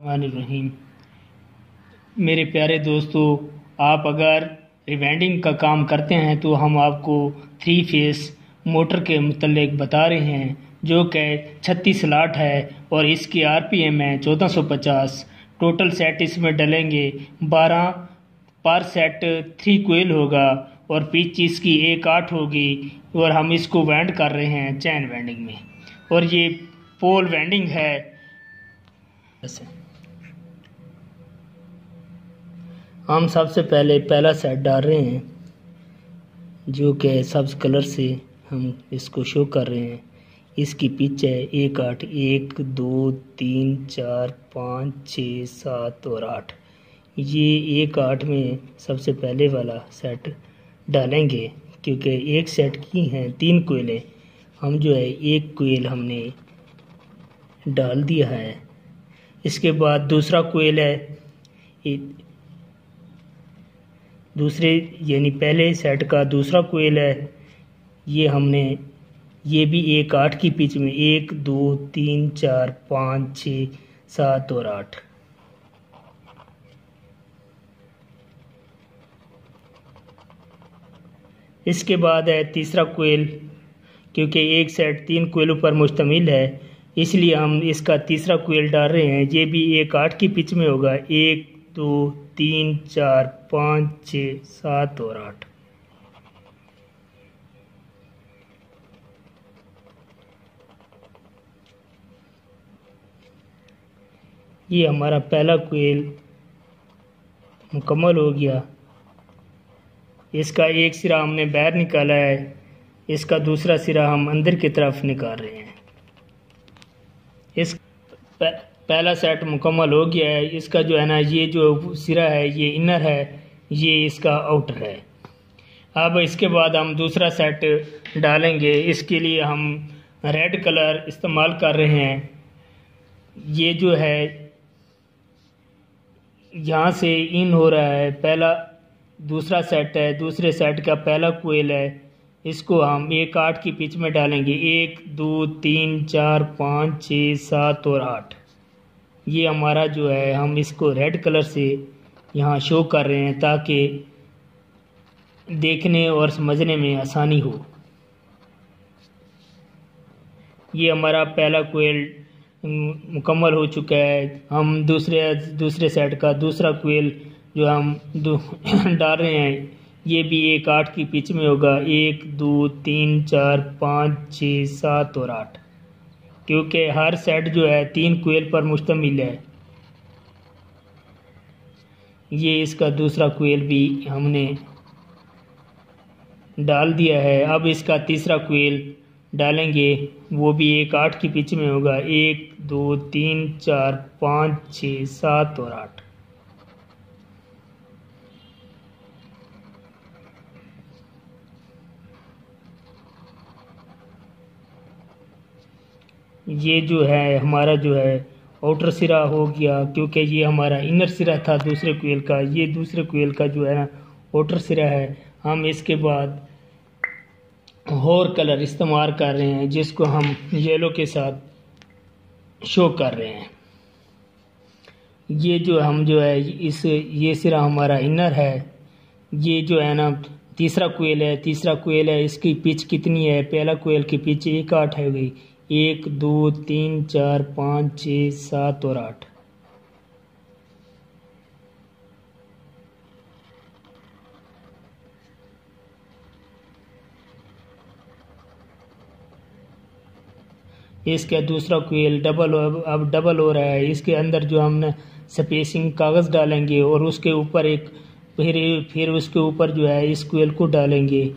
रहीम। मेरे प्यारे दोस्तों, आप अगर रिवेंडिंग का काम करते हैं तो हम आपको 3 फेस मोटर के मुतल्लिक बता रहे हैं, जो कि 36 लाट है और इसकी आरपीएम है 1450। टोटल सेट इसमें डलेंगे 12। पर सेट 3 कोयल होगा और पिच इसकी 1/8 होगी और हम इसको वेंड कर रहे हैं चैन वेंडिंग में। और ये पोल वेंडिंग है। हम सबसे पहले पहला सेट डाल रहे हैं, जो कि सब्ज कलर से हम इसको शो कर रहे हैं। इसकी पिच है 1/8, 1 2 3 4 5 6 7 और 8। ये 1/8 में सबसे पहले वाला सेट डालेंगे, क्योंकि एक सेट की हैं 3 कोयलें। हम जो है 1 कोयल हमने डाल दिया है। इसके बाद दूसरा कोयल है, दूसरे यानी पहले सेट का दूसरा कोयल है। ये भी 1/8 की पिच में 1 2 3 4 5 6 7 और 8। इसके बाद है तीसरा कोयल। क्योंकि एक सेट 3 कोयलों पर मुश्तमिल है, इसलिए हम इसका तीसरा कोयल डाल रहे हैं। ये भी 1/8 की पिच में होगा, 1 2 3 4 5 6 7 और 8। ये हमारा पहला कोयल मुकम्मल हो गया। इसका एक सिरा हमने बाहर निकाला है, इसका दूसरा सिरा हम अंदर की तरफ निकाल रहे हैं। इस पहला सेट मुकम्मल हो गया है। इसका जो है ना, ये जो सिरा है ये इनर है, ये इसका आउटर है। अब इसके बाद हम दूसरा सेट डालेंगे। इसके लिए हम रेड कलर इस्तेमाल कर रहे हैं। ये जो है यहाँ से इन हो रहा है, पहला दूसरा सेट है, दूसरे सेट का पहला कोयल है। इसको हम 1/8 की पिच में डालेंगे, 1 2 3 4 5 6 7 और 8। ये हमारा जो है, हम इसको रेड कलर से यहाँ शो कर रहे हैं ताकि देखने और समझने में आसानी हो। ये हमारा पहला कोयल मुकम्मल हो चुका है। हम दूसरे सेट का दूसरा कोयल जो हम डाल रहे हैं, ये भी 1/8 की पिच में होगा, 1 2 3 4 5 6 7 और 8। क्योंकि हर सेट जो है 3 कोयल पर मुश्तमिल है। ये इसका दूसरा कोयल भी हमने डाल दिया है। अब इसका तीसरा कोयल डालेंगे, वो भी 1/8 की पिच में होगा, 1 2 3 4 5 6 7 और 8। ये जो है हमारा जो है आउटर सिरा हो गया, क्योंकि ये हमारा इनर सिरा था दूसरे कोयल का। ये दूसरे कोयल का जो है ना आउटर सिरा है। हम इसके बाद और कलर इस्तेमाल कर रहे हैं, जिसको हम येलो के साथ शो कर रहे हैं। ये जो हम जो है ये सिरा हमारा इनर है। ये जो है ना तीसरा कोयल है। इसकी पिच कितनी है? पहला कोयल की पिच 1/8 है गई, 1 2 3 4 5 6 7 और 8। इसका दूसरा कोयल अब डबल हो रहा है। इसके अंदर जो हमने स्पेसिंग कागज़ डालेंगे और उसके ऊपर एक फिर उसके ऊपर जो है इस कोयल को डालेंगे।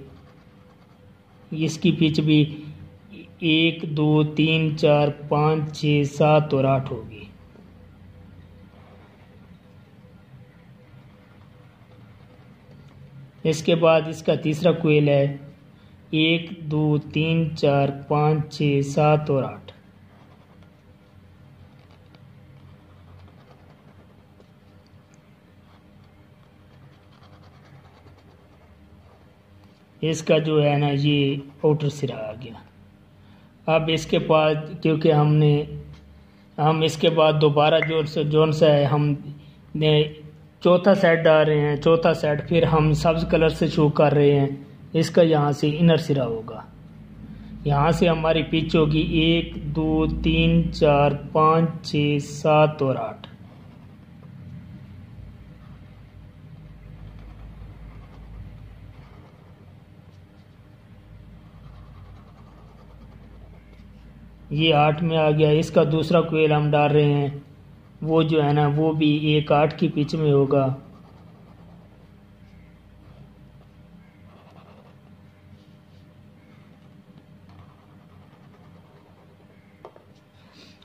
इसकी पिच भी 1 2 3 4 5 6 7 और 8 होगी। इसके बाद इसका तीसरा कोयल है, 1 2 3 4 5 6 7 और 8। इसका जो है ना ये आउटर सिरा आ गया। अब इसके बाद क्योंकि हमने हम इसके बाद दोबारा जोन सा है हम ने चौथा सेट डाल रहे हैं। चौथा सेट फिर हम सब्ज कलर से शो कर रहे हैं। इसका यहाँ से इनर सिरा होगा। यहाँ से हमारी पिच होगी 1 2 3 4 5 6 7 और 8। ये 8 में आ गया। इसका दूसरा कोयल हम डाल रहे हैं, वो जो है ना वो भी 1 8 की पिच में होगा।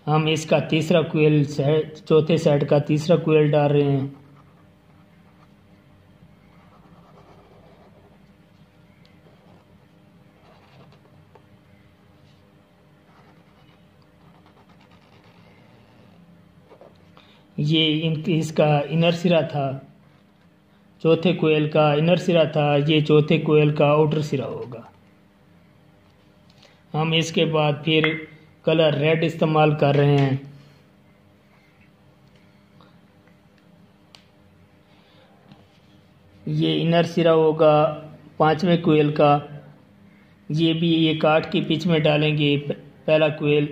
हम इसका तीसरा कोयल चौथे सेट का तीसरा कोयल डाल रहे हैं। ये इसका इनर सिरा था, चौथे कोयल का इनर सिरा था। ये चौथे कोयल का आउटर सिरा होगा। हम इसके बाद फिर कलर रेड इस्तेमाल कर रहे हैं। ये इनर सिरा होगा पांचवें कोयल का। ये भी 1 8 की पिच में डालेंगे। पहला कोयल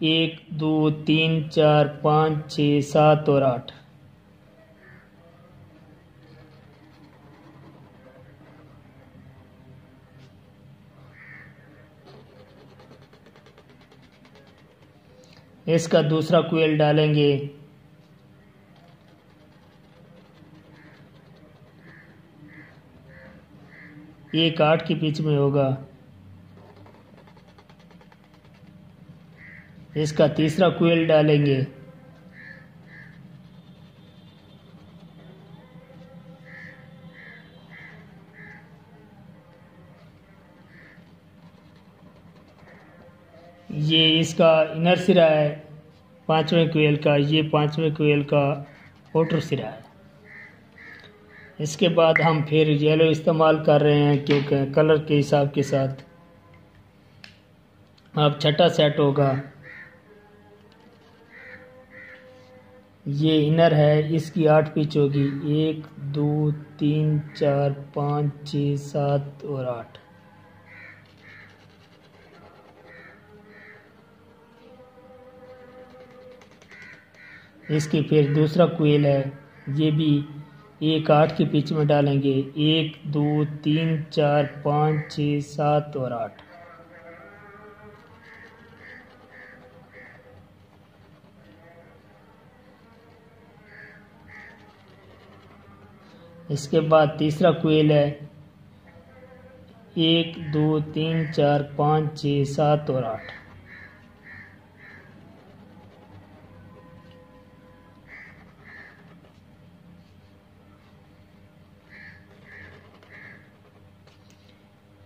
1 2 3 4 5 6 7 और 8। इसका दूसरा कोयल डालेंगे। एक 8 की पिच में होगा। इसका तीसरा कोयल डालेंगे। ये इसका इनर सिरा है पांचवें कोयल का। ये पांचवें कोयल का आउटर सिरा है। इसके बाद हम फिर येलो इस्तेमाल कर रहे हैं क्योंकि कलर के हिसाब के साथ। अब छठा सेट होगा। ये इनर है, इसकी 8 पिच होगी। 1 2 3 4 5 6 7 और 8। इसकी फिर दूसरा कोयल है। ये भी 1 8 की पिच में डालेंगे। 1 2 3 4 5 6 7 और 8। इसके बाद तीसरा कोयल है। 1 2 3 4 5 6 7 और 8।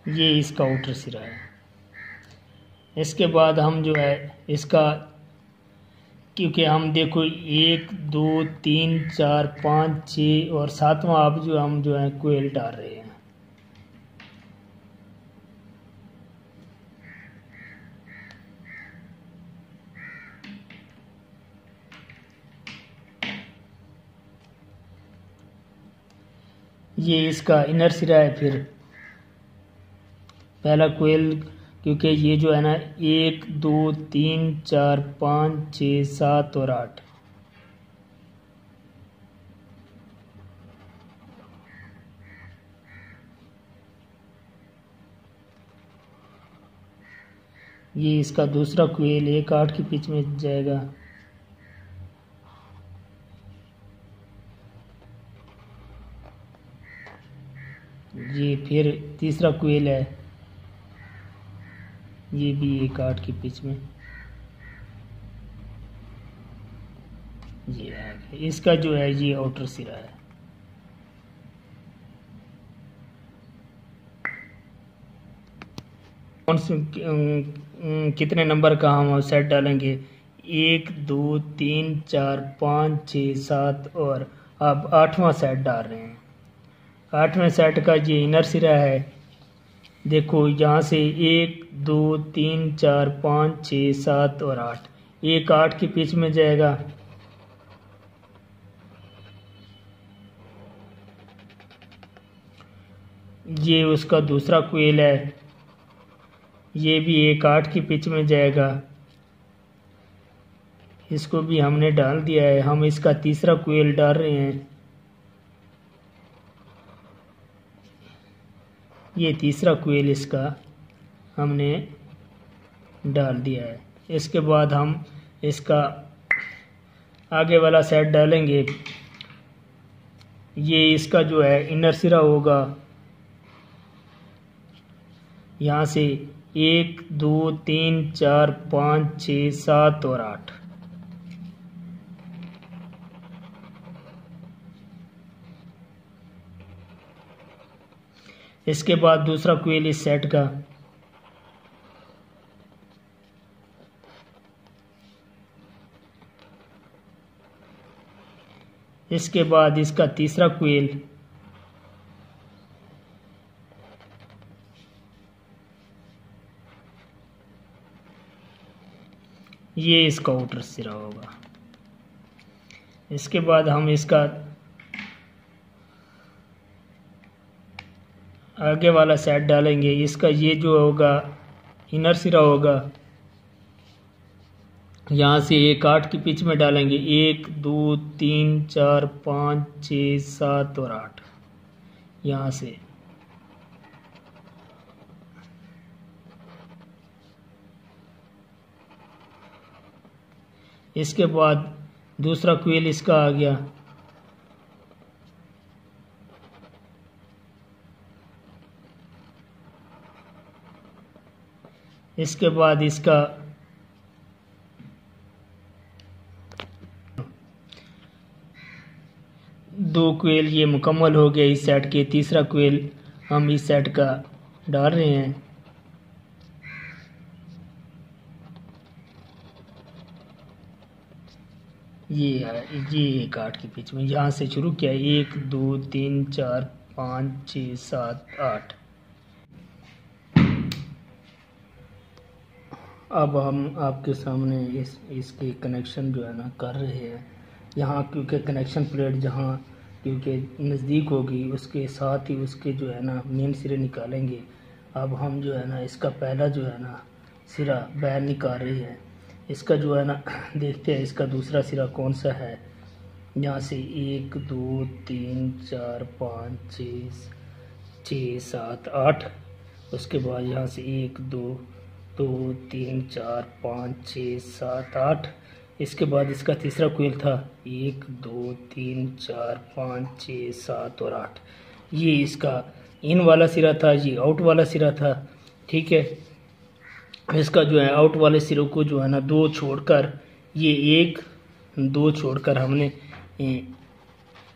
ये इसका आउटर सिरा है। इसके बाद हम जो है इसका, क्योंकि हम देखो 1 2 3 4 5 6 और 7वां अब जो हम जो है कोयल डाल रहे हैं। ये इसका इनर सिरा है। फिर पहला कोयल, क्योंकि ये जो है ना 1 2 3 4 5 6 7 और 8। ये इसका दूसरा कोयल 1 8 की पिच में जाएगा। ये फिर तीसरा कोयल है। ये भी 1 8 की पिच में। ये आ गया। इसका जो है ये आउटर सिरा है। कौन से कितने नंबर का हम सेट डालेंगे? 1 2 3 4 5 6 7 और अब 8वां सेट डाल रहे हैं। 8वें सेट का ये इनर सिरा है। देखो यहाँ से 1 2 3 4 5 6 7 और 8। एक 8 की पिच में जाएगा। ये उसका दूसरा कोयल है, ये भी एक 8 की पिच में जाएगा। इसको भी हमने डाल दिया है। हम इसका तीसरा कोयल डाल रहे हैं। ये तीसरा कोयल इसका हमने डाल दिया है। इसके बाद हम इसका आगे वाला सेट डालेंगे। ये इसका जो है इनर सिरा होगा। यहाँ से 1 2 3 4 5 6 7 और 8। इसके बाद दूसरा कोयल इस सेट का। इसके बाद इसका तीसरा कोयल। ये इसका आउटर सिरा होगा। इसके बाद हम इसका आगे वाला सेट डालेंगे। इसका ये जो होगा इनर सिरा होगा। यहाँ से एक 8 की पिच में डालेंगे। 1 2 3 4 5 6 7 और 8। यहाँ से इसके बाद दूसरा कोयल इसका आ गया। इसके बाद इसका दो कोयल ये मुकम्मल हो गया इस सेट के। तीसरा कोयल हम इस सेट का डाल रहे हैं। ये एक 8 की पिच में यहाँ से शुरू किया। 1 2 3 4 5 6 7 8। अब हम आपके सामने इसके कनेक्शन जो है ना कर रहे हैं। यहाँ क्योंकि कनेक्शन प्लेट जहाँ क्योंकि नज़दीक होगी उसके साथ ही उसके जो है ना मेन सिरे निकालेंगे। अब हम जो है ना इसका पहला जो है ना सिरा बाहर निकाल रहे हैं। इसका जो है ना देखते हैं इसका दूसरा सिरा कौन सा है। यहाँ से 1 2 3 4 5 6 7 8। उसके बाद यहाँ से 1 2 3 4 5 6 7 8। इसके बाद इसका तीसरा कोयल था 1 2 3 4 5 6 7 और 8। ये इसका इन वाला सिरा था, ये आउट वाला सिरा था। ठीक है, इसका जो है आउट वाले सिरों को जो है ना 2 छोड़कर ये 1 2 छोड़कर हमने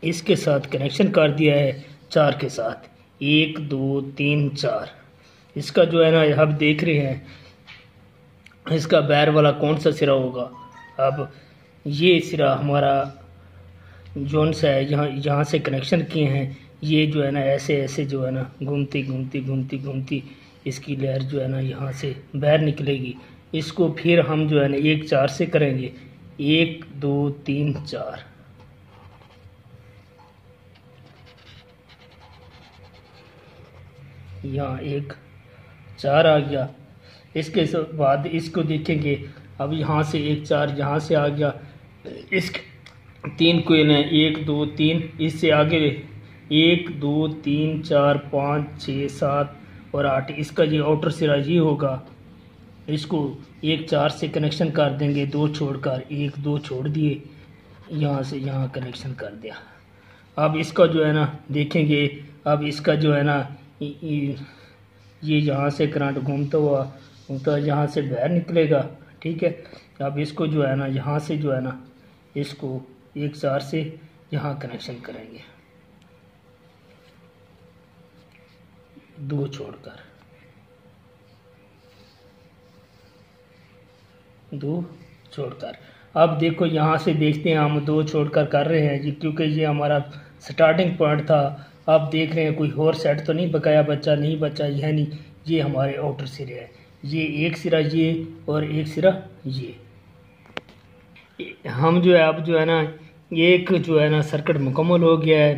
इसके साथ कनेक्शन कर दिया है 4 के साथ। 1 2 3 4। इसका जो है ना अब देख रहे हैं इसका बैर वाला कौन सा सिरा होगा। अब ये सिरा हमारा जोन सा है यहाँ से कनेक्शन किए हैं। ये जो है ना ऐसे ऐसे जो है ना घूमती घूमती घूमती घूमती इसकी लहर जो है ना यहाँ से बाहर निकलेगी। इसको फिर हम जो है ना 1 4 से करेंगे। 1 2 3 4। यहाँ 1 4 आ गया। इसके बाद इसको देखेंगे। अब यहाँ से 1 4 यहाँ से आ गया। इसके 3 कोयल हैं 1 2 3। इससे आगे 1 2 3 4 5 6 7 और 8। इसका ये आउटर सिरा ये होगा। इसको 1 4 से कनेक्शन कर देंगे 2 छोड़कर। 1 2 छोड़ दिए, यहाँ से यहाँ कनेक्शन कर दिया। अब इसका जो है ना देखेंगे। अब इसका जो है ना ये यहाँ से करंट घूमता हुआ यहाँ से बाहर निकलेगा। ठीक है, अब इसको जो है ना यहाँ से जो है ना इसको 1 4 से यहाँ कनेक्शन करेंगे 2 छोड़कर। 2 छोड़कर अब देखो यहाँ से देखते हैं हम 2 छोड़कर कर रहे हैं जी, क्योंकि ये हमारा स्टार्टिंग पॉइंट था। अब देख रहे हैं कोई और सेट तो नहीं बकाया बच्चा नहीं बचा, यह नहीं, ये हमारे आउटर सिरे है। ये एक सिरा ये और एक सिरा ये। हम जो है अब जो है ना एक जो है ना सर्किट मुकम्मल हो गया है।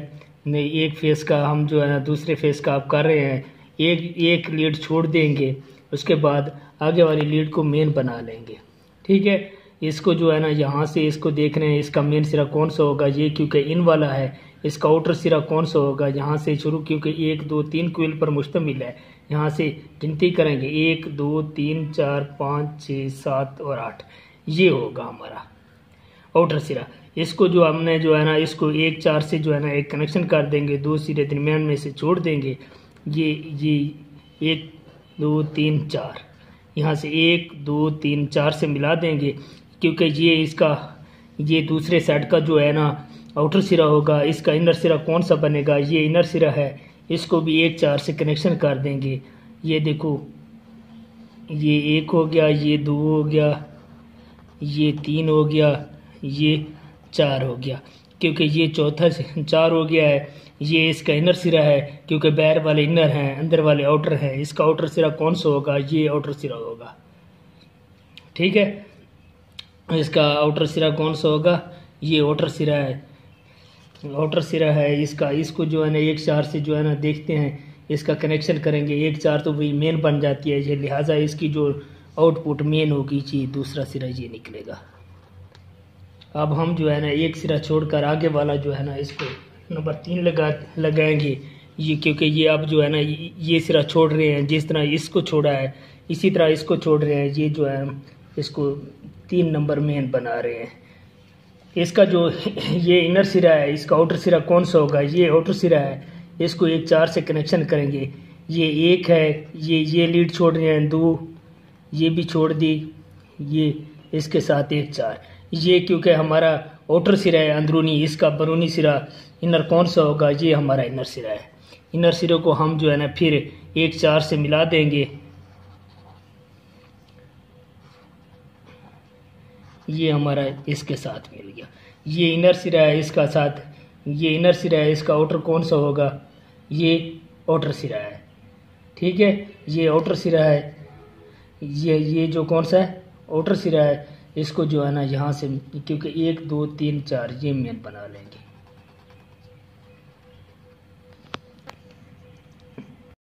नहीं, एक फेस का हम जो है ना दूसरे फेस का आप कर रहे हैं। एक लीड छोड़ देंगे, उसके बाद आगे वाली लीड को मेन बना लेंगे। ठीक है, इसको जो है ना यहाँ से इसको देख रहे हैं, इसका मेन सिरा कौन सा होगा, ये क्योंकि इन वाला है। इसका आउटर सिरा कौन सा होगा, यहाँ से शुरू, क्योंकि 1 2 3 कोइल पर मुश्तमिल है। यहाँ से गिनती करेंगे 1 2 3 4 5 6 7 और 8, ये होगा हमारा आउटर सिरा। इसको जो हमने जो है ना इसको 1 4 से जो है ना एक कनेक्शन कर देंगे, 2 सिरे दरमियान में से छोड़ देंगे। ये 1 2 3 4 यहाँ से 1 2 3 4 से मिला देंगे, क्योंकि ये दूसरे साइड का जो है ना आउटर सिरा होगा। इसका इनर सिरा कौन सा बनेगा, ये इनर सिरा है। इसको भी 1 4 से कनेक्शन कर देंगे। ये देखो, ये 1 हो गया, ये 2 हो गया, ये 3 हो गया, ये 4 हो गया, क्योंकि ये चौथा 4 हो गया है। ये इसका इनर सिरा है, क्योंकि बाहर वाले इनर हैं, अंदर वाले आउटर हैं। इसका आउटर सिरा कौन सा होगा, ये आउटर सिरा होगा। ठीक है, इसका आउटर सिरा कौन सा होगा, ये आउटर सिरा है। आउटर सिरा है इसको जो है ना 1 4 से जो है ना देखते हैं, इसका कनेक्शन करेंगे। 1 4 तो वही मेन बन जाती है, ये लिहाजा इसकी जो आउटपुट मेन होगी जी दूसरा सिरा ये निकलेगा। अब हम जो है ना एक सिरा छोड़कर आगे वाला जो है ना इसको नंबर 3 लगाएंगे। ये क्योंकि ये अब जो है ना ये सिरा छोड़ रहे हैं, जिस तरह इसको छोड़ा है इसी तरह इसको छोड़ रहे हैं। ये जो है इसको 3 नंबर मेन बना रहे हैं। इसका जो ये इनर सिरा है, इसका आउटर सिरा कौन सा होगा, ये आउटर सिरा है। इसको 1 4 से कनेक्शन करेंगे। ये 1 है, ये लीड छोड़ रहे हैं 2, ये भी छोड़ दी, ये इसके साथ 1 4। ये क्योंकि हमारा आउटर सिरा है अंदरूनी, इसका बरूनी सिरा इनर कौन सा होगा, ये हमारा इनर सिरा है। इनर सिरे को हम जो है ना फिर 1 4 से मिला देंगे। ये हमारा इसके साथ मिल गया। ये इनर सिरा है, इसका साथ ये इनर सिरा है। इसका आउटर कौन सा होगा, ये आउटर सिरा है। ठीक है, ये आउटर सिरा है। ये जो कौन सा है आउटर सिरा है, इसको जो है ना यहाँ से क्योंकि 1 2 3 4 ये मेन बना लेंगे।